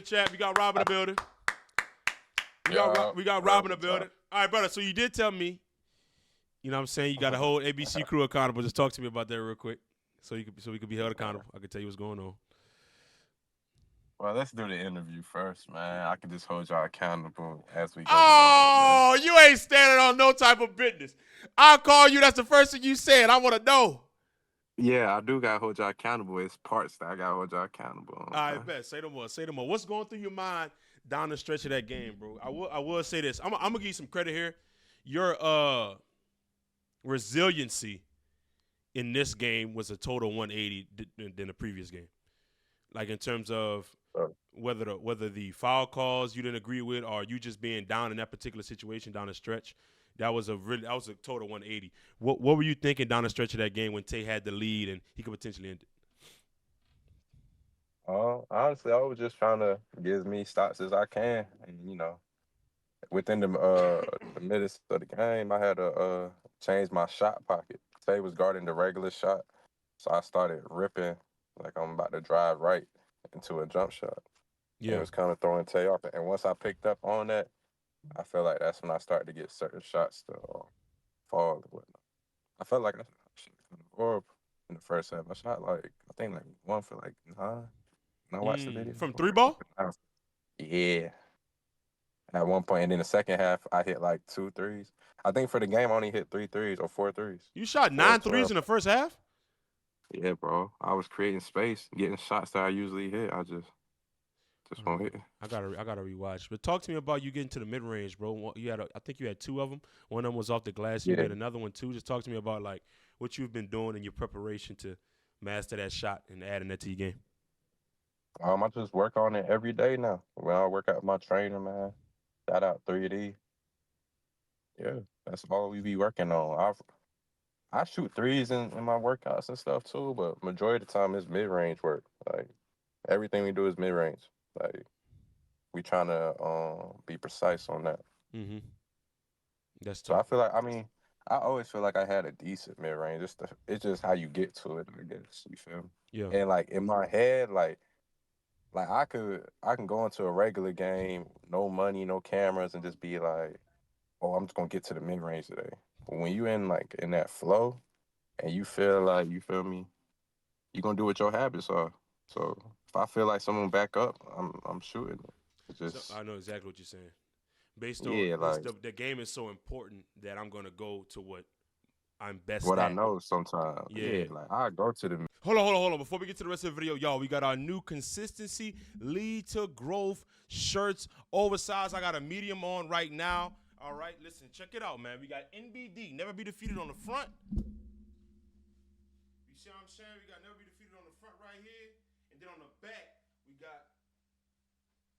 Chat, we got Rob in the building. We got Rob in the building. All right, brother. So you did tell me, you know what I'm saying, you got a whole ABC crew accountable. Just talk to me about that real quick. So we could be held accountable. I can tell you what's going on. Well, let's do the interview first, man. I can just hold y'all accountable as we go Oh, you ain't standing on no type of business. I'll call you. That's the first thing you said. I want to know. Yeah, I do got to hold y'all accountable. It's parts that I got to hold y'all accountable on. All right, bet. Say no more. Say no more. What's going through your mind down the stretch of that game, bro? I will say this. I'm going to give you some credit here. Your resiliency in this game was a total 180 than the previous game. Like in terms of whether the foul calls you didn't agree with or you just being down in that particular situation down the stretch, that was a total 180. What were you thinking down the stretch of that game when Tay had the lead and he could potentially end it? Honestly, I was just trying to get as many stops as I can, and within the minutes of the game, I had to change my shot pocket. Tay was guarding the regular shot, so I started ripping like I'm about to drive right into a jump shot. Yeah, and it was kind of throwing Tay off, and once I picked up on that, I feel like that's when I started to get certain shots to fall and whatnot. I felt like I shot kind of horrible in the first half. I shot like I think like one for like 9. When I watched the video From 3-ball. Yeah. At one point, and in the second half, I hit like 2 threes. I think for the game, I only hit 3 threes or 4 threes. You shot 9 threes in the first half? Yeah, bro. I was creating space, getting shots that I usually hit. I just won't hit. I gotta rewatch. But talk to me about you getting to the mid range, bro. I think you had 2 of them. One of them was off the glass. You had another one too. Just talk to me about like what you've been doing in your preparation to master that shot and adding that to your game. I just work on it every day now. When I work out with my trainer, man. Shout out 3D. Yeah, that's all we be working on. I shoot threes in my workouts and stuff too, but majority of the time it's mid range work. Like everything we do is mid range. Like we trying to be precise on that. Mm-hmm. That's so. tough. I feel like I always feel like I had a decent mid range. It's just how you get to it, I guess. You feel me? Yeah. And like in my head, like I can go into a regular game, no money, no cameras, and just be like, oh, I'm just gonna get to the mid range today. But when you in that flow, and you feel like, you feel me, you're gonna do what your habits are. So if I feel like someone back up, I'm shooting. It's just I know exactly what you're saying. Based on the game is so important that I'm gonna go to what I'm best what at. I know sometimes. Yeah, like I go to the. Hold on. Before we get to the rest of the video, y'all, we got our new consistency lead to growth shirts, oversized. I got a medium on right now. All right, listen, check it out, man. We got NBD, never be defeated on the front. You see what I'm saying? We got never be defeated on the front right here. And then on the back, we got,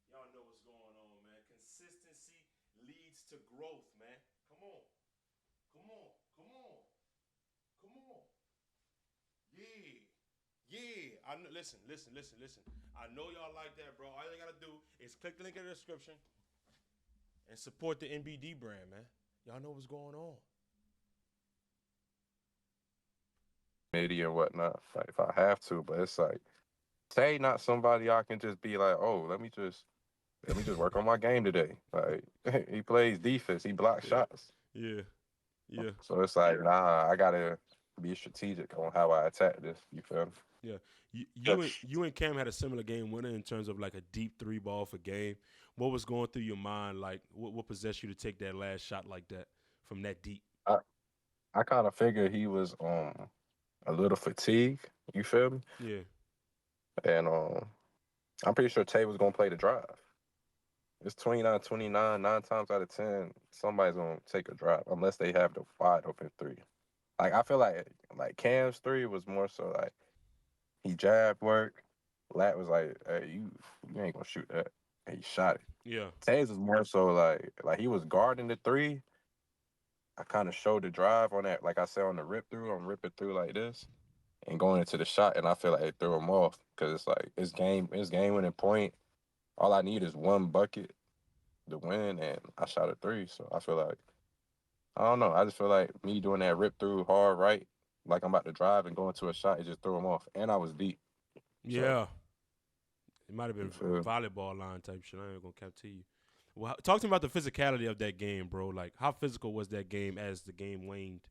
y'all know what's going on, man. Consistency leads to growth, man. Come on. Yeah. I know, listen. I know y'all like that, bro. All you gotta do is click the link in the description and support the NBD brand, man. Y'all know what's going on. Media and whatnot, like if I have to, but it's like Tay not somebody I can just be like, oh, let me just work on my game today. Like he plays defense, he blocks shots. Yeah. So it's like, nah, I gotta be strategic on how I attack this. You feel me? Yeah. You and Cam had a similar game winner in terms of like a deep 3-ball for game. What was going through your mind? Like what possessed you to take that last shot like that from that deep? I kind of figured he was a little fatigued. You feel me? Yeah. And I'm pretty sure Tay was gonna play the drive. It's 29-29. 9 times out of 10, somebody's gonna take a drive unless they have the wide open 3. Like I feel like Cam's 3 was more so like he jab work. Lat was like, hey, you ain't gonna shoot that. And he shot it. Yeah. Tays was more so like he was guarding the 3. I kind of showed the drive on that, like I said on the rip through. I'm ripping through like this and going into the shot, and I feel like it threw him off because it's like it's game winning point. All I need is one bucket to win, and I shot a 3. So I feel like I don't know. I just feel like me doing that rip through hard right, like I'm about to drive and go into a shot, it just threw him off, and I was deep. Yeah. It might have You been feel me? volleyball line type shit. I ain't gonna cap to you. Well, talk to me about the physicality of that game, bro. Like, how physical was that game as the game waned?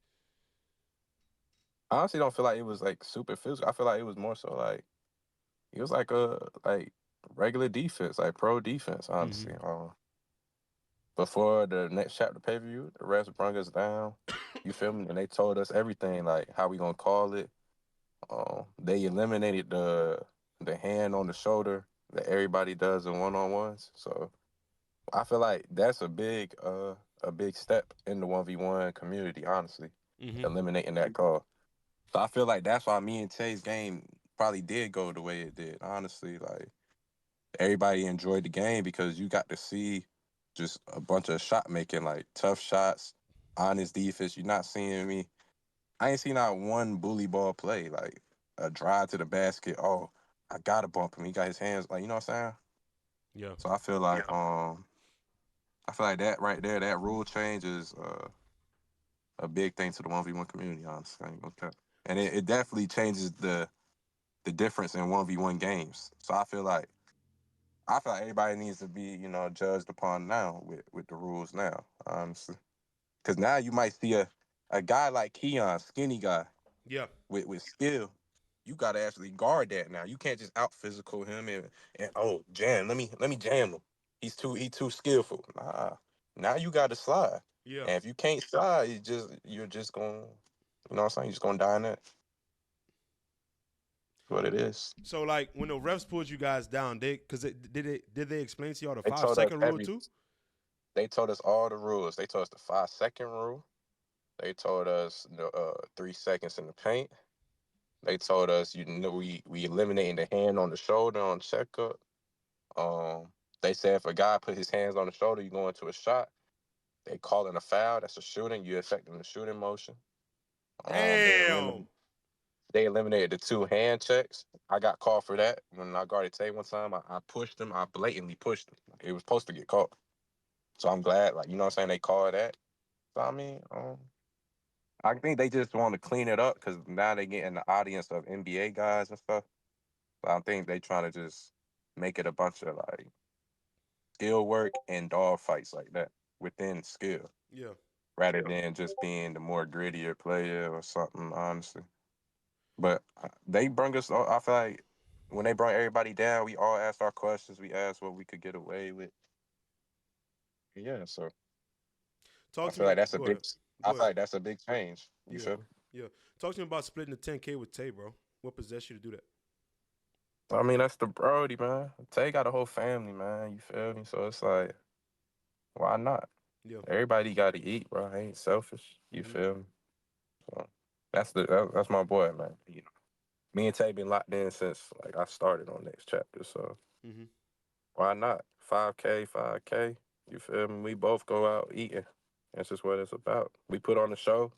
I honestly don't feel like it was like super physical. I feel like it was more so like it was like a like regular defense, like pro defense, Mm-hmm. honestly. Before the next chapter pay per view, the refs brung us down. You feel me? And they told us everything, like how we gonna call it. They eliminated the hand on the shoulder that everybody does in one on ones. So I feel like that's a big step in the 1v1 community, honestly, Mm-hmm. eliminating that call. So I feel like that's why me and Tay's game probably did go the way it did. Honestly, like everybody enjoyed the game because you got to see just a bunch of shot making, like tough shots, honest defense. You're not seeing me. I ain't seen not one bully ball play, like a drive to the basket. Oh, I gotta bump him. He got his hands, like, you know what I'm saying? Yeah. So I feel like that right there, that rule change is a big thing to the 1v1 community, honestly. I ain't gonna cap. And it definitely changes the difference in 1v1 games. So I feel like everybody needs to be, judged upon now with the rules now, honestly. Because now you might see a guy like Keon, skinny guy, Yeah. with skill. You gotta actually guard that now. You can't just out physical him and oh jam. Let me jam him. He too skillful. Nah. Now you gotta slide. Yeah. And if you can't slide, you're just gonna you know what I'm saying, you're just gonna die in that. What it is. So, like, when the refs pulled you guys down, did they explain to y'all the They five told us second rule every too? they told us all the rules. They told us the 5 second rule. They told us the 3 seconds in the paint. They told us we eliminating the hand on the shoulder on checkup. Um, they said if a guy put his hands on the shoulder, you go into a shot. They call it a foul. That's a shooting. You affecting the shooting motion. Um, they Damn. eliminated they eliminated the two hand checks. I got called for that when I guarded Tay one time. I pushed him. I blatantly pushed him. It was supposed to get caught. So I'm glad, like, you know what I'm saying, they called that. So I mean, I think they just want to clean it up because now they getting the audience of NBA guys and stuff. So I think they trying to just make it a bunch of like skill work and dog fights like that within skill Yeah. rather than just being the more grittier player or something, honestly. But they brung us, I feel like when they brought everybody down, we all asked our questions. We asked what we could get away with. Yeah, so Talk I to feel me. like Go ahead. I Go feel ahead. like that's a big change. You Yeah. feel me? Yeah. Talk to me about splitting the 10K with Tay, bro. What possessed you to do that? I mean, that's the Brody, man. Tay got a whole family, man. You feel me? So it's like, why not? Yeah. Everybody got to eat, bro. I ain't selfish. You Mm-hmm. feel me? So that's my boy, man. Me and Tay been locked in since like I started on next chapter. So Mm-hmm. why not? 5K, 5K. You feel me? We both go out eating. That's just what it's about. We put on the show.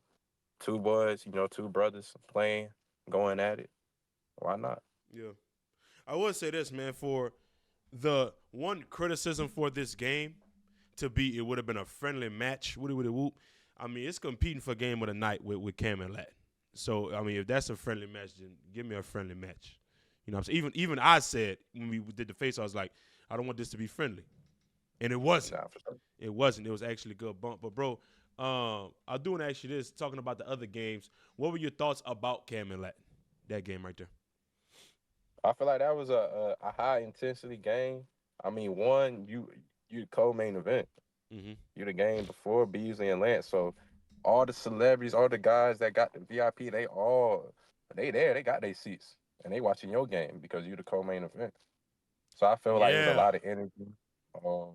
Two boys, two brothers playing, going at it. Why not? Yeah. I would say this, man. For the one criticism for this game to be, it would have been a friendly match. Woody woody whoop. I mean, it's competing for game of the night with Cam and Lat. So I mean, if that's a friendly match, then give me a friendly match. You know what I'm saying? Even I said when we did the face, I was like, I don't want this to be friendly, and it wasn't. Nah, for sure. It wasn't. It was actually a good bump. But bro, I do want to ask you this. Talking about the other games, what were your thoughts about Cam and Lat? That game right there. I feel like that was a high intensity game. I mean, one, you the co-main event. Mm-hmm. You the game before Beasley and Lance. So all the celebrities, all the guys that got the VIP, they there, they got their seats. And they watching your game because you the co-main event. So I feel like it was a Yeah. lot of energy. Um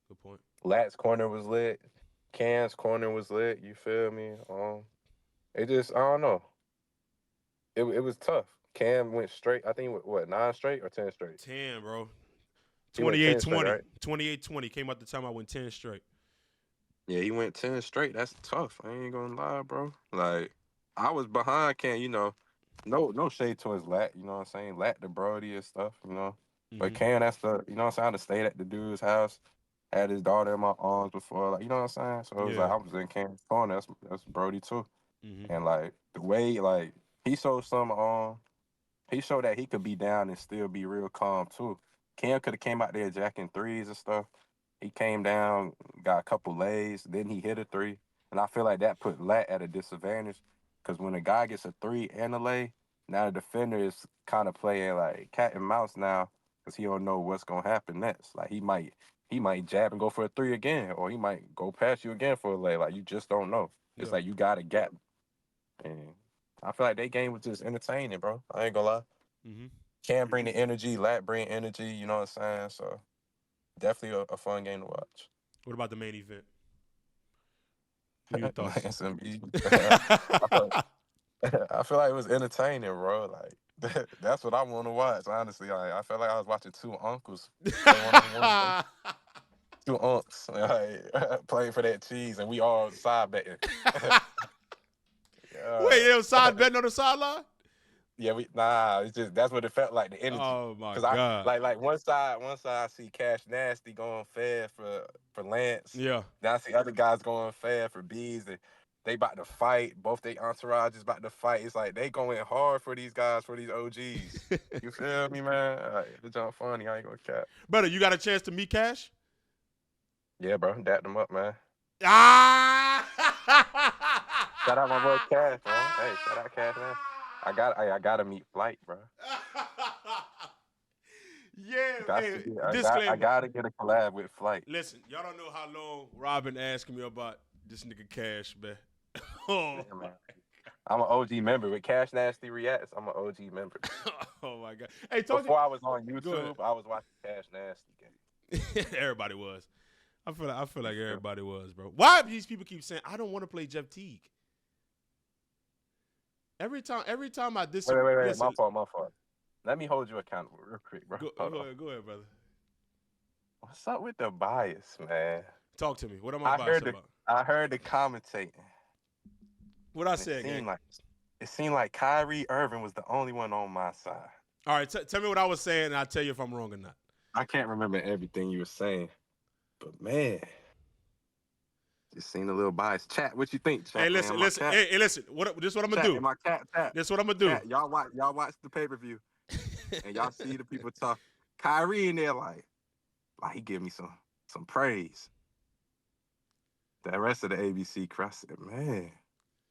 Good point. Lat's corner was lit. Can's corner was lit. You feel me? It just I don't know. It was tough. Cam went straight. I think what 9 straight or 10 straight. 10, bro. He went 10 straight, 28-20. right? 28-20. Came out the time I went 10 straight. Yeah, he went 10 straight. That's tough. I ain't gonna lie, bro. Like I was behind Cam. No shade to his lat. You know what I'm saying? Lat the Brody and stuff. But Mm-hmm. Cam, that's the you know what I'm saying. I had to stay at the dude's house. Had his daughter in my arms before, like you know what I'm saying. So it was like Yeah. I was in Cam's corner. That's Brody too. Mm-hmm. And like the way like he showed that he could be down and still be real calm too. Cam could have came out there jacking threes and stuff. He came down, got a couple lays, then he hit a three. And I feel like that put Lat at a disadvantage because when a guy gets a three and a lay, now the defender is kind of playing like cat and mouse now because he don't know what's gonna happen next. Like he might jab and go for a three again, or he might go past you again for a lay. Like you just don't know. It's Yeah. like you got a gap. And I feel like that game was just entertaining, bro. I ain't gonna lie. Mm-hmm. Cam bring the energy, Lat bring energy, you know what I'm saying? So definitely a fun game to watch. What about the main event? What are your thoughts? Lance and B. I feel like it was entertaining, bro. Like that's what I want to watch. Honestly, like, I felt like I was watching two uncles play one-on-one, two unks like, playing for that cheese, and we all side betting. Wait, they was side betting on the sideline? Yeah, it's just that's what it felt like, the energy. Oh my Cause God. like one side I see Cash Nasty going fair for Lance. Yeah. Then I see other guys going fair for Bees. They about to fight. Both they entourage is about to fight. It's like they going hard for these guys, for these OGs. You feel me, man? Like, the jump funny. I ain't gonna cap. Brother, you got a chance to meet Cash? Yeah, bro. Dapped them up, man. Ah! Shout out my boy Cash, bro. Hey, shout out Cash, man. I gotta meet Flight, bro. Yeah, hey, I gotta get a collab with Flight. Listen, y'all don't know how long Robin asking me about this nigga Cash, man. Oh, yeah, man. I'm an OG member. With Cash Nasty Reacts, I'm an OG member. Oh my God. Hey, before I was on YouTube, I was watching Cash Nasty game. Everybody was. I feel like everybody was, bro. Why do these people keep saying I don't want to play Jeff Teague? Every time I disagree. Wait. My fault. Let me hold you accountable real quick, bro. Go ahead, brother. What's up with the bias, man? Talk to me. What am I biased about? I heard the commentating. What I said, it seemed like Kyrie Irving was the only one on my side. All right, tell me what I was saying, and I'll tell you if I'm wrong or not. I can't remember everything you were saying, but man, just seemed a little biased. Chat, what you think? Chat, hey, listen. Hey, listen. This is what I'm gonna do. My cat. This is what I'm gonna do. Chat, y'all watch the pay-per-view, and y'all see the people talk. Kyrie in there like he give me some praise. The rest of the ABC crew, I said, man,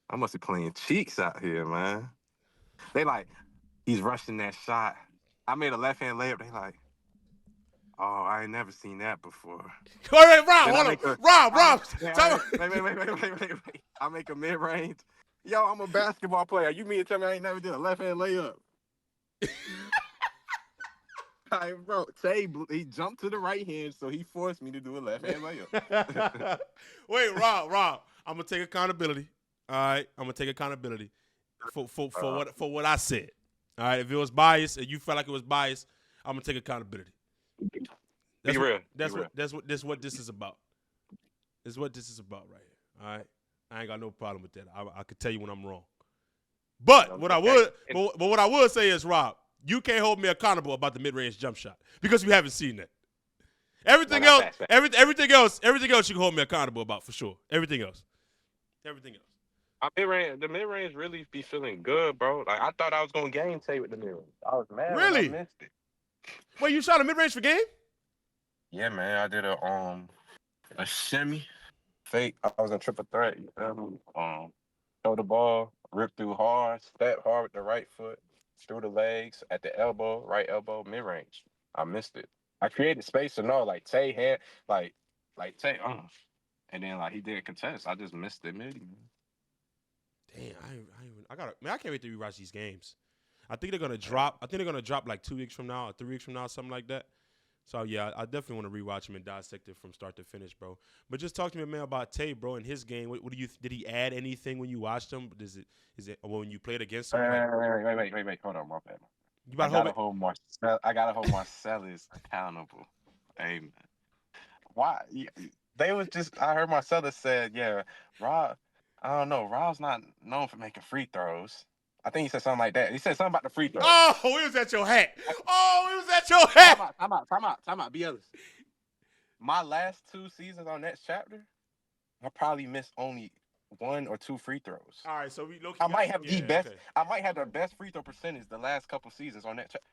I must be playing cheeks out here, man. They like, he's rushing that shot. I made a left-hand layup. They like, oh, I ain't never seen that before. All right, Rob. Wait. I make a mid-range. Yo, I'm a basketball player. You mean to tell me I ain't never did a left-hand layup? Right, bro, he jumped to the right hand, so he forced me to do a left-hand layup. Wait, Rob, I'm gonna take accountability. All right, I'm gonna take accountability for what I said. All right, if it was biased and you felt like it was biased, I'm gonna take accountability. That's what this is about. This is what this is about right here. All right, I ain't got no problem with that. I could tell you when I'm wrong. But what I would say is, Rob, you can't hold me accountable about the mid-range jump shot because we haven't seen that. Everything else, you can hold me accountable about for sure. Everything else. The mid-range really be feeling good, bro. Like I thought I was gonna game tape with the mid-range. I was mad when I missed it. Wait, you shot a mid-range for game? Yeah, man. I did a shimmy fake. I was in triple threat. Throw the ball, rip through hard, step hard with the right foot, through the legs, at the elbow, right elbow, mid-range. I missed it. I created space to know, like Tay had, like Tay, and then like he did contest. I just missed it mid. Damn, I can't wait to rewatch these games. I think they're gonna drop. I think they're gonna drop like 2 weeks from now or 3 weeks from now, something like that. So yeah, I definitely want to rewatch him and dissect it from start to finish, bro. But just talk to me, man, about Tay, bro, in his game. What did he add anything when you watched him? Is it when you played against him? Wait. Hold on, my bad. I gotta hold Marcellus accountable. Hey, man. Why? They was just. I heard Marcellus said, yeah, Rob. I don't know. Rob's not known for making free throws. I think he said something like that. He said something about the free throw. Oh, it was at your hat. Time out. Be Ellis. My last 2 seasons on that chapter, I probably missed only 1 or 2 free throws. All right, so I might have the best. Okay. I might have the best free throw percentage the last couple seasons on that chapter.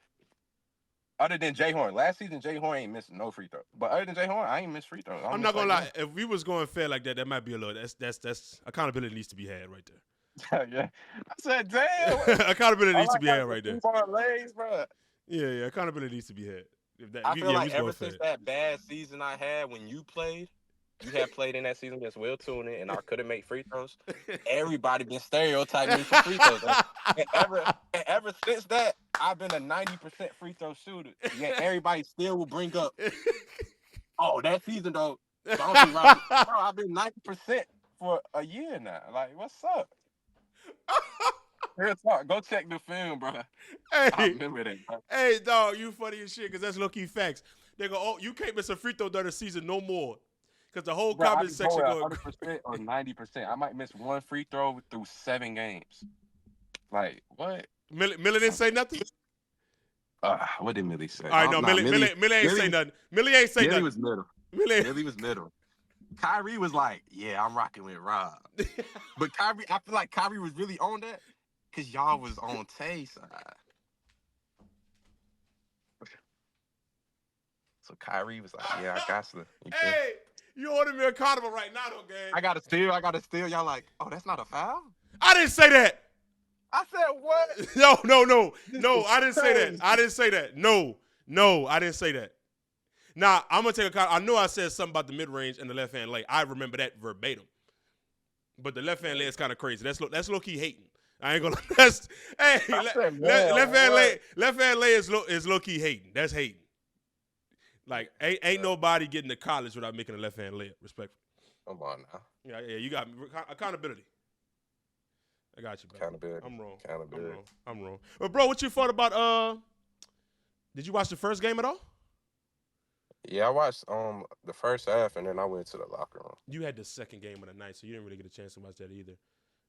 Other than Jay Horn. Last season, Jay Horn ain't missing no free throws. But other than Jay Horn, I ain't missed free throws. I'm not gonna lie. If we was going fair like that, that might be a little. That's accountability needs to be had right there. Yeah. I said, damn. Accountability needs All to I be got had is right there. 3 bar legs, bro. Yeah, accountability needs to be had. I feel like ever since that bad season I had when you had played in that season against Will Toonen, and I couldn't make free throws. Everybody been stereotyping me for free throws. And ever since that, I've been a 90% free throw shooter. Yet everybody still will bring up, oh, that season though. Bro, I've been 90% for a year now. Like, what's up? Real talk. Go check the film, bro. Hey, I remember that, bro. Hey, dog, you funny as shit because that's low-key facts. They go, oh, you can't miss a free throw during the season no more. Because the whole comment section go 100% or 90%. I might miss one free throw through 7 games. Like, what? Millie didn't say nothing? What did Millie say? All right, no, Millie ain't say nothing. Millie ain't say nothing. Millie was middle. Kyrie was like, yeah, I'm rocking with Rob. But Kyrie, I feel like Kyrie was really on that because y'all was on Tay side. So Kyrie was like, yeah, I got to. Hey, you holding me accountable right now, though, gang. I got to steal. Y'all like, oh, that's not a foul? I didn't say that. I said what? No, I didn't say that. I didn't say that. No, I didn't say that. Now, I'm going to take I know I said something about the mid-range and the left-hand lay. I remember that verbatim. But the left-hand lay is kind of crazy. That's low-key hating. I ain't gonna. Left hand lay is low key hating. That's hating. Like ain't nobody getting to college without making a left hand layup. Respectfully. Come on now. Yeah. You got accountability. I got you, bro. Accountability. I'm wrong. But bro, what you thought about? Did you watch the first game at all? Yeah, I watched the first half and then I went to the locker room. You had the second game of the night, so you didn't really get a chance to watch that either.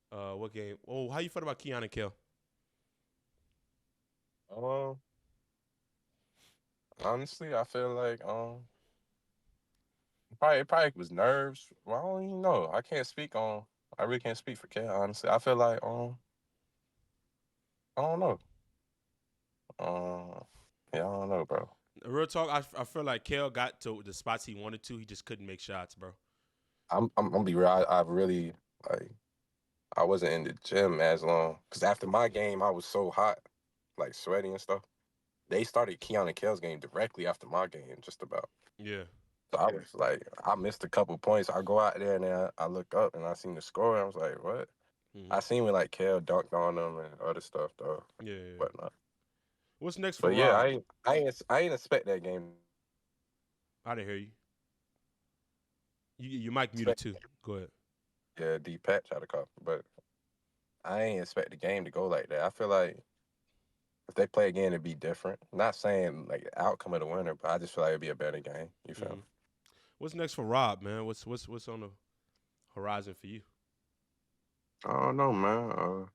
What game? Oh, how you felt about Keon and Kel? Honestly, I feel like it probably was nerves. Well, I don't even know. I really can't speak for Kel, honestly. I feel like I don't know. Yeah, I don't know, bro. Real talk, I feel like Kel got to the spots he wanted to. He just couldn't make shots, bro. I'm gonna be real. I really like. I wasn't in the gym as long because after my game, I was so hot, like sweaty and stuff. They started Keon and Kel's game directly after my game, just about. Yeah. So I was like, I missed a couple points. I go out there and then I look up and I seen the score. And I was like, what? Mm-hmm. I seen when like Kel dunked on them and other stuff though. Yeah. Whatnot. What's next for Rob? Yeah, I ain't expect that game. I didn't hear you. Your mic muted too. Go ahead. Yeah, D Pat tried to call, but I ain't expect the game to go like that. I feel like if they play again, it'd be different. Not saying like the outcome of the winner, but I just feel like it'd be a better game. You feel me? What's next for Rob, man? What's on the horizon for you? I don't know, man.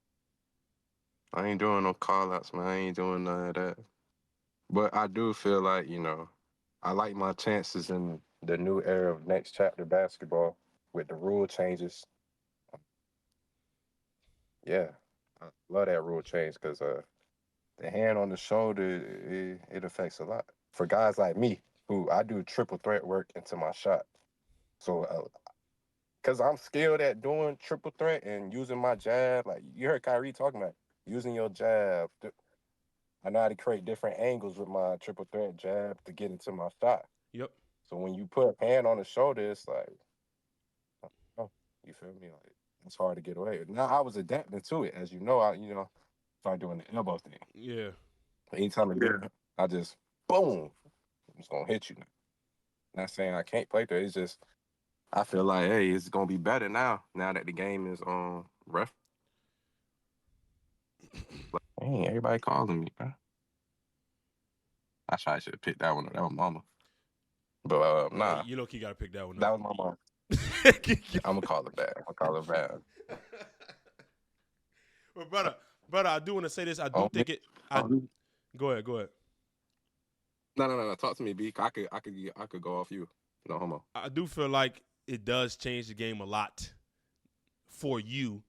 I ain't doing no call-outs, man. I ain't doing none of that. But I do feel like, I like my chances in the new era of next chapter basketball with the rule changes. Yeah, I love that rule change because the hand on the shoulder, it affects a lot. For guys like me, who I do triple threat work into my shot. So, because I'm skilled at doing triple threat and using my jab, like you heard Kyrie talking about, using your jab. I know how to create different angles with my triple threat jab to get into my shot. Yep. So when you put a hand on the shoulder, it's like, oh, you feel me? Like it's hard to get away. Now I was adapting to it, as you know. I started doing the elbow thing. Yeah. Anytime I do it, I just boom, I'm just gonna hit you now. Not saying I can't play through. It's just I feel like, hey, it's gonna be better now. Now that the game is ref. Dang, everybody calling me, bro. I probably should have picked that one up. That was mama. But nah. You low-key gotta pick that one up. That was my mom. I'm gonna call it back. But brother, I do want to say this. I do think it. Go ahead. No. Talk to me, B. I could go off you. No homo. I do feel like it does change the game a lot for you,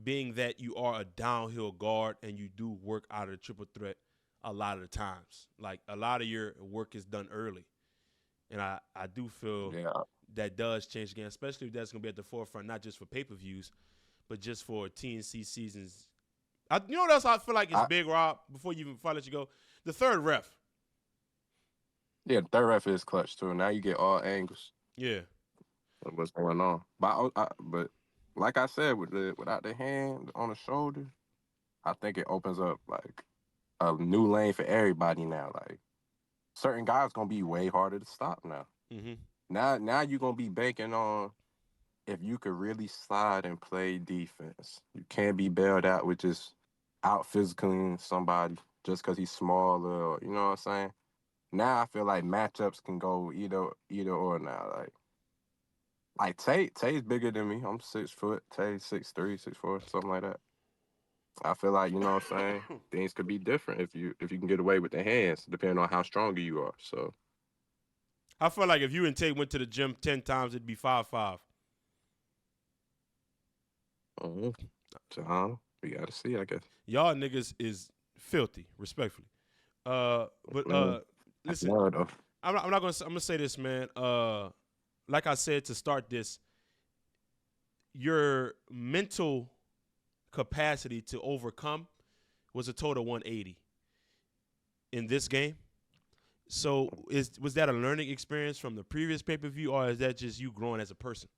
being that you are a downhill guard and you do work out of the triple threat a lot of the times. Like a lot of your work is done early, and I do feel Yeah, that does change the game, especially if that's going to be at the forefront, not just for pay-per-views, but just for TNC seasons. You know what else I feel like is I, big, Rob? Before I let you go, the third ref. yeah, the third ref is clutch too. Now you get all angles Yeah. of what's going on. But like I said, without the hand on the shoulder, I think it opens up like a new lane for everybody now. Like certain guys gonna be way harder to stop now. Mm-hmm. Now you're gonna be banking on if you could really slide and play defense. You can't be bailed out with just out physicaling somebody just because he's smaller. Or, you know what I'm saying? Now I feel like matchups can go either or now. Like Tay's bigger than me. I'm 6 foot. Tay's 6'3", 6'4", something like that. I feel like, you know what I'm saying, things could be different if you can get away with the hands, depending on how stronger you are. So I feel like if you and Tate went to the gym 10 times, it'd be 5'5". we gotta see, I guess. Y'all niggas is filthy, respectfully. But listen, Though. I'm gonna say this, man. Like I said to start this, your mental capacity to overcome was a total 180 in this game. So was that a learning experience from the previous pay-per-view, or is that just you growing as a person?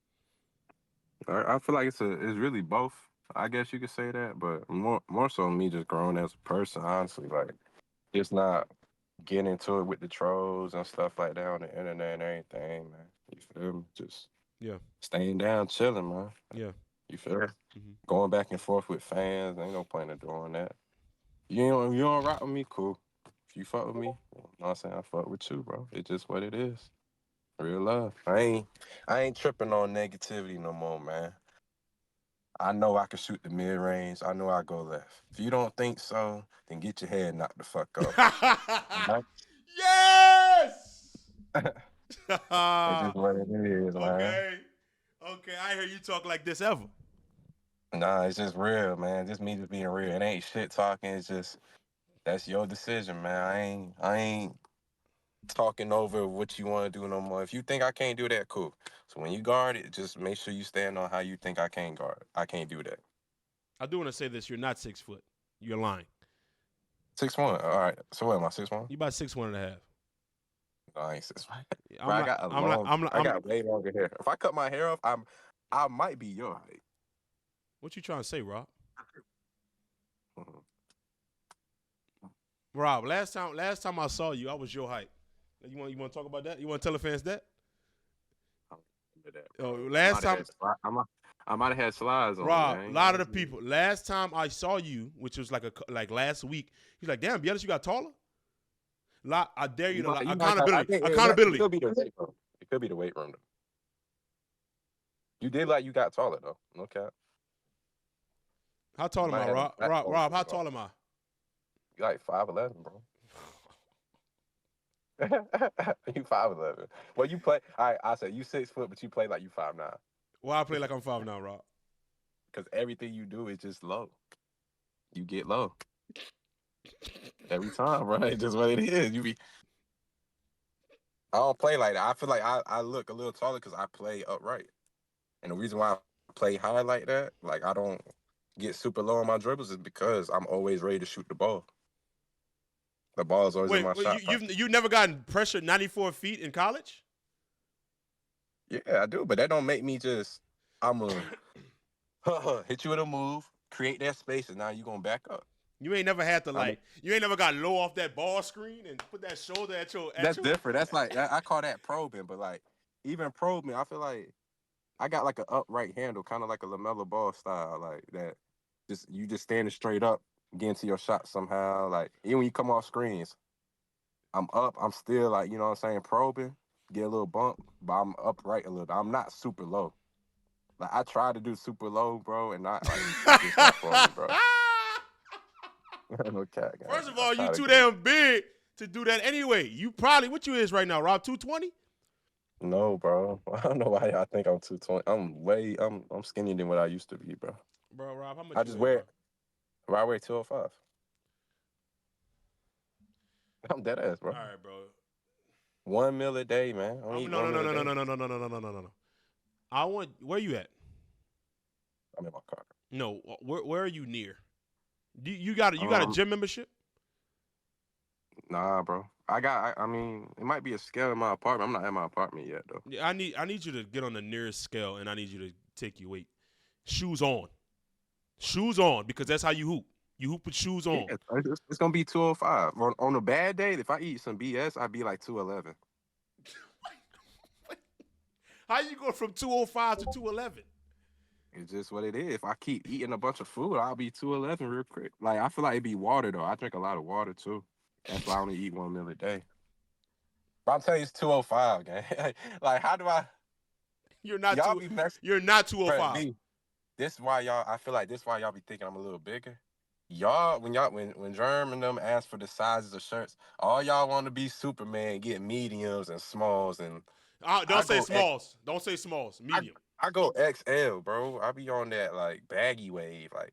I feel like it's really both. I guess you could say that, but more so me just growing as a person, honestly. Like just not getting into it with the trolls and stuff like that on the internet and everything, man. You feel me? Just staying down, chilling, man. Yeah. You feel me? Mm-hmm. Going back and forth with fans, ain't no point in doing that. You don't rock with me, cool. If you fuck with me, you know what I'm saying, I fuck with you, bro. It's just what it is. Real love. I ain't tripping on negativity no more, man. I know I can shoot the mid range. I know I go left. If you don't think so, then get your head knocked the fuck off. Yes. It's just what it is, man. Okay. I hear you talk like this ever. Nah, it's just real, man. Just me just being real. It ain't shit talking. It's just that's your decision, man. I ain't talking over what you want to do no more. If you think I can't do that, cool. So when you guard it, just make sure you stand on how you think I can't guard. I can't do that. I do want to say this: you're not 6 foot. You're lying. 6'1". All right. So what am I, 6'1"? You about 6'1.5". No, I ain't 6'1". Bro, I'm I not. got I got way longer hair. If I cut my hair off, I might be your height. What you trying to say, Rob? Mhm. Rob, last time I saw you, I was your height. You want to talk about that? You want to tell the fans that? Last time I might have had slides on. Rob, a lot of the people. Last time I saw you, which was like last week, he's like, "Damn, Ellis, you got taller." I dare you to accountability. Accountability. It could be the weight room. It could be the weight room though. You did like you got taller though. No cap. How tall am I, Rob? Rob, how tall am I? You like 5'11", bro. You 5'11". Well, you play. All right, I said you 6 foot, but you play like you 5'9". Well, I play like I'm 5'9", Rob. Because everything you do is just low. You get low every time, bro. It's just what it is. I don't play like that. I feel like I look a little taller because I play upright, and the reason why I play high like that, like I don't get super low on my dribbles, is because I'm always ready to shoot the ball. The ball is always in my shot. You've never gotten pressured 94 feet in college? Yeah, I do, but that don't make me just. I'm a hit you with a move, create that space, and now you gonna back up. You ain't never had to you ain't never got low off that ball screen and put that shoulder at your. That's different. That's like I call that probing, but like even probing, I feel like I got like an upright handle, kind of like a LaMelo Ball style, like that. You just standing straight up, getting to your shot somehow. Like even when you come off screens, I'm up. I'm still like, you know what I'm saying, probing, get a little bump, but I'm upright a little bit. I'm not super low. Like I tried to do super low, bro, and not like it's just not for me, bro. Okay, First of all, you too damn big to do that anyway. You probably what you is right now, Rob? 220? No, bro. I don't know why y'all think I'm 220. I'm skinnier than what I used to be, bro. Bro, Rob, how much I just weigh 205. I'm dead ass, bro. All right, bro. 1 meal a day, man. I don't eat No, no, 1 no, meal a no, no, day. no, no, no, no, no, no, no, no, no. I want. Where you at? I'm in my car. No, where are you near? You got a Um, gym membership? nah, bro. I mean, it might be a scale in my apartment. I'm not at my apartment yet, though. Yeah, I need you to get on the nearest scale, and I need you to take your weight. Shoes on, shoes on, because that's how you hoop. You hoop with shoes Yeah, on. it's gonna be 205. On a bad day, if I eat some BS, I'd be like 211. How you go from 205 to 211? It's just what it is. If I keep eating a bunch of food, I'll be 211 real quick. Like I feel like it'd be water though. I drink a lot of water too. That's why I only eat 1 meal a day. But I'm telling you, it's 205, gang. Like, how do I? You're not Y'all two. be messing, You're not bro. 205. This is why y'all. I feel like this is why y'all be thinking I'm a little bigger. When Germ and them ask for the sizes of shirts, all y'all want to be Superman, get mediums and smalls, and I Don't say go smalls. Don't say smalls. I, Medium. I go XL, bro. I be on that like baggy wave. Like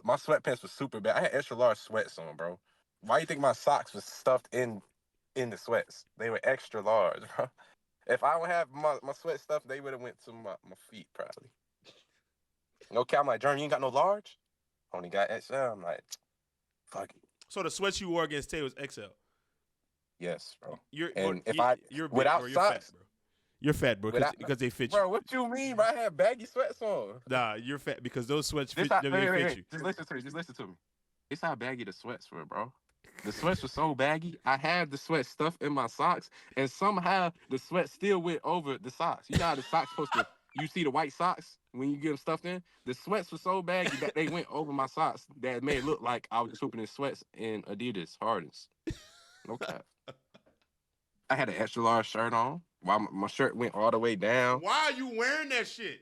my sweatpants was super bad. I had extra large sweats on, bro. Why you think my socks was stuffed in the sweats? They were extra large, bro. If I would have my sweat stuff, they would have went to my feet probably. Okay, I'm like, Jerm, you ain't got no large? Only got XL. I'm like, fuck it. So the sweats you wore against Tay was XL. Yes, bro. You're And if I you're big, without bro. You're fat, socks, bro. You're fat, bro, without because they fit you. bro, what you mean? Bro? I had baggy sweats on. Nah, you're fat because those sweats This fit. how, They fit wait. you. Just listen to me. Just listen to me. It's how baggy the sweats were, bro. The sweats were so baggy. I had the sweat stuffed in my socks, and somehow the sweat still went over the socks. You know how the socks supposed to? You see the white socks when you get them stuffed in. The sweats were so baggy that they went over my socks. That made it look like I was just hooping in sweats in Adidas Hardens. No cap. I had an extra large shirt on. While my shirt went all the way down. Why are you wearing that shit?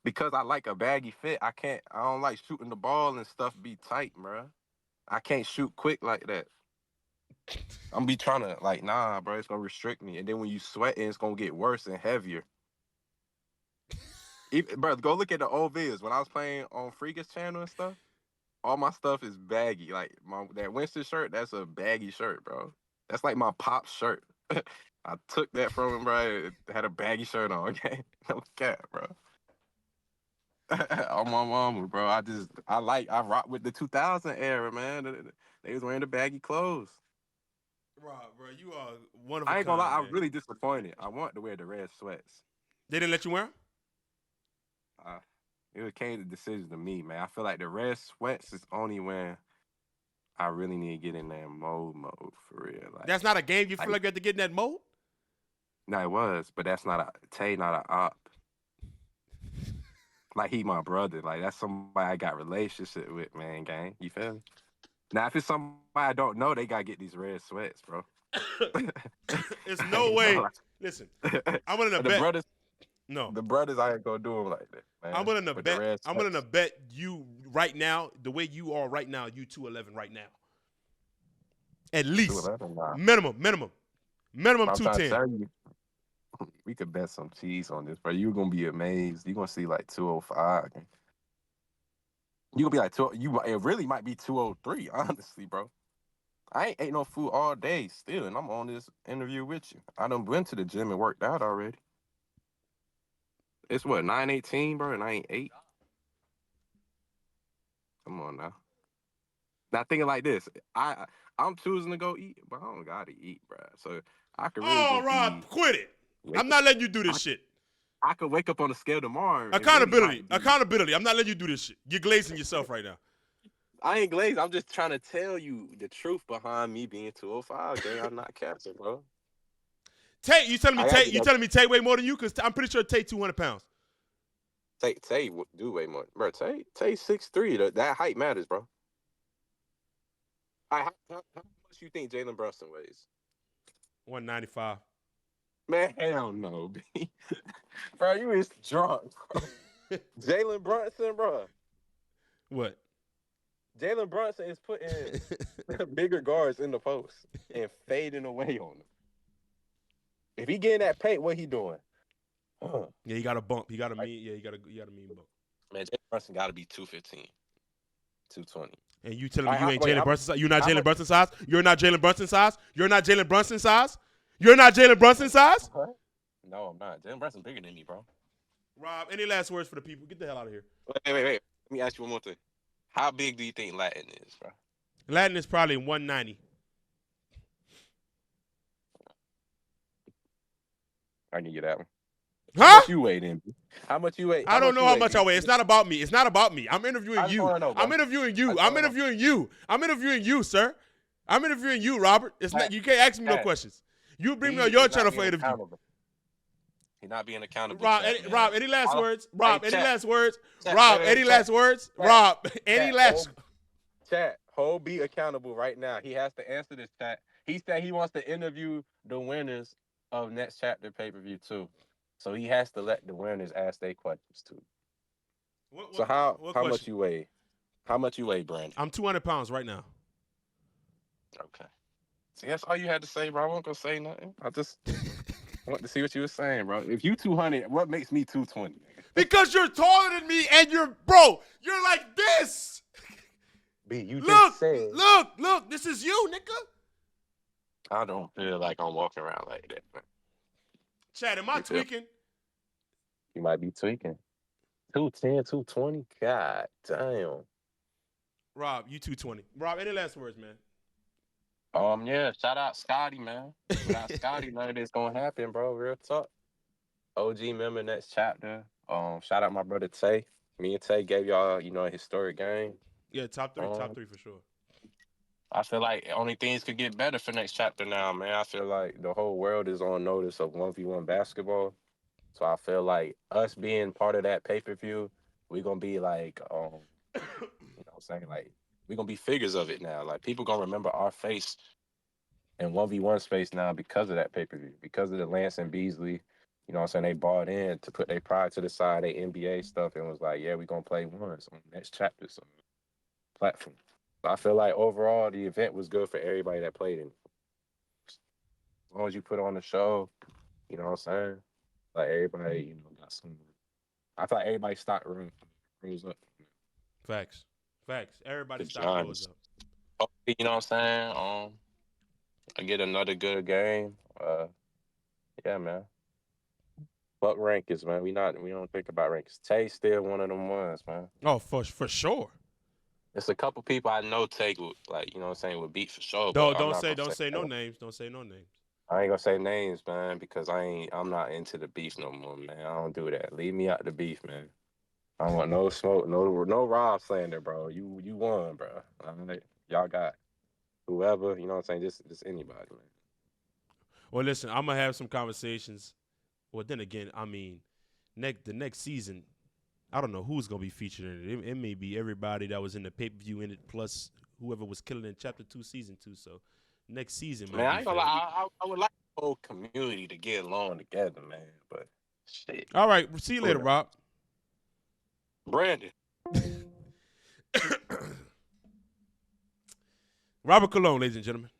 Because I like a baggy fit. I don't like shooting the ball and stuff be tight, bro. I can't shoot quick like that. I'm be trying to like, nah, bro, it's gonna restrict me. And then when you sweating, it's gonna get worse and heavier. Bro, go look at the old videos. When I was playing on Freakish channel and stuff, all my stuff is baggy. Like that Winston shirt, that's a baggy shirt, bro. That's like my pop shirt. I took that from him, bro. It had a baggy shirt on, okay? No cap, bro. On my mama, bro. I rock with the 2000 era, man. They was wearing the baggy clothes. Bro, you are one of a I ain't gonna lie, kind, I'm man. really disappointed. I want to wear the red sweats. They didn't let you wear them? Uh, it came to the decision to me, man. I feel like the red sweats is only when I really need to get in that mode for real. Like That's not a game you feel like you have to get in that mode? no, it was, but that's not not a op. Like he my brother. Like that's somebody I got relationship with, man, gang. You feel me? Now if it's somebody I don't know, they gotta get these red sweats, bro. It's no way. Listen, I'm willing to the bet. brothers, No, the brothers, I ain't gonna do them like that, man. I'm willing to With the bet. red I'm willing to sweats. bet you right now, the way you are right now, you 211 right now. At least 211, nah. minimum I'm trying to 210. tell you, we could bet some cheese on this, bro. You're gonna be amazed. You're gonna see like 205. You gonna be like it really might be 203, honestly, bro. I ain't ate no food all day still, and I'm on this interview with you. I done went to the gym and worked out already. It's what 9:18, bro, and I ain't ate. Come on now. Now thinking like this, I'm choosing to go eat, but I don't gotta eat, bro. So I could really Oh, just Rob, be. quit it. I'm not letting you do this shit. I could wake up on the scale tomorrow. Accountability. Really Accountability. I'm not letting you do this shit. You're glazing yourself right now. I ain't glazed. I'm just trying to tell you the truth behind me being 205. Gang, I'm not capping, bro. Tay, you telling me I gotta Tay? be You like- telling me Tay weigh more than you? Cause I'm pretty sure Tay 200 pounds. Tay do way more, bro. Tay 6'3". That height matters, bro. How much you think Jalen Brunson weighs? 195. Man, hell no, B. Bro, you is drunk, bro. Jalen Brunson, bro. What? Jalen Brunson is putting bigger guards in the post and fading away on them. If he getting that paint, what he doing? Yeah, he got a bump. He got a mean. Yeah, he got a mean bump. Man, Jalen Brunson got to be 215, 220. And you telling me you ain't wait, Jalen how- Brunson size? You're not how Jalen much- Brunson size? You're not Jalen Brunson size? You're not Jalen Brunson size? You're not Jalen Brunson size? What? No, I'm not. Jalen Brunson's bigger than me, bro. Rob, any last words for the people? Get the hell out of here. Wait. Let me ask you one more thing. How big do you think Latin is, bro? Latin is probably 190. I can get that one. Huh? How much you weigh, then? How much you weigh? I don't know how much I weigh. It's not about me. It's not about me. I'm interviewing I just you. wanna know, bro. I'm interviewing you. I just I'm wanna know. interviewing you. I'm interviewing you, sir. I'm interviewing you, Robert. It's not. You can't ask me no questions. You bring me on your channel for interview. He's not being accountable. Rob, Chat, Rob, any last I'll- words? Rob, Hey, any chat. last words? Chat, Rob, wait, any chat. last words? Chat. Rob, any Chat, last? Chat, Ho be accountable right now. He has to answer this, chat. He said he wants to interview the winners of next chapter pay-per-view too. So he has to let the winners ask their questions too. So how question? much you weigh? How much you weigh, Brandon? I'm 200 pounds right now. Okay. See, that's all you had to say, bro. I wasn't gonna say nothing. I just want to see what you were saying, bro. If you 200, what makes me 220? Because you're taller than me and you're like this. B, you Look, just said. look, this is you, nigga. I don't feel like I'm walking around like that, man. Chad, am I You feel- tweaking? You might be tweaking. 210, 220? God damn. Rob, you 220. Rob, any last words, man? Yeah, shout out Scotty, man. Without Scotty, none of this gonna happen, bro. Real talk. OG member next chapter. Shout out my brother Tay. Me and Tay gave y'all, a historic game. Yeah, top three for sure. I feel like only things could get better for next chapter now, man. I feel like the whole world is on notice of 1v1 basketball. So I feel like us being part of that pay-per-view, we're gonna be like, what I'm saying? Like, we're gonna be figures of it now. Like, people gonna remember our face in 1v1 space now because of that pay-per-view, because of the Lance and Beasley. You know what I'm saying? They bought in to put their pride to the side, their NBA stuff, and was like, yeah, we're gonna play ones on the next chapter, so platform. So I feel like overall the event was good for everybody that played in it. As long as you put on the show, you know what I'm saying? Like everybody, got some. I feel like everybody stock rose up. Facts. Everybody The stop Giants. goes up. You know what I'm saying? I get another good game. Yeah, man. Fuck rankings, man. We don't think about rankings. Tay still one of them ones, man. Oh, for sure. It's a couple people I know Tay would would beat for sure. Don't say no names. Don't say no names. I ain't gonna say names, man, because I'm not into the beef no more, man. I don't do that. Leave me out the beef, man. I don't want no smoke, no Rob slander, bro. You won, bro. Y'all got whoever, you know what I'm saying? Just anybody, man. Well, listen, I'm gonna have some conversations. Well, then again, I mean, the next season, I don't know who's gonna be featured in it. It may be everybody that was in the pay-per-view in it, plus whoever was killing in Chapter 2, Season 2. So next season, man, I ain't gonna lie. I would like the whole community to get along together, man. But shit. All right, see you later, Rob. Brandon. Robert Cologne, ladies and gentlemen.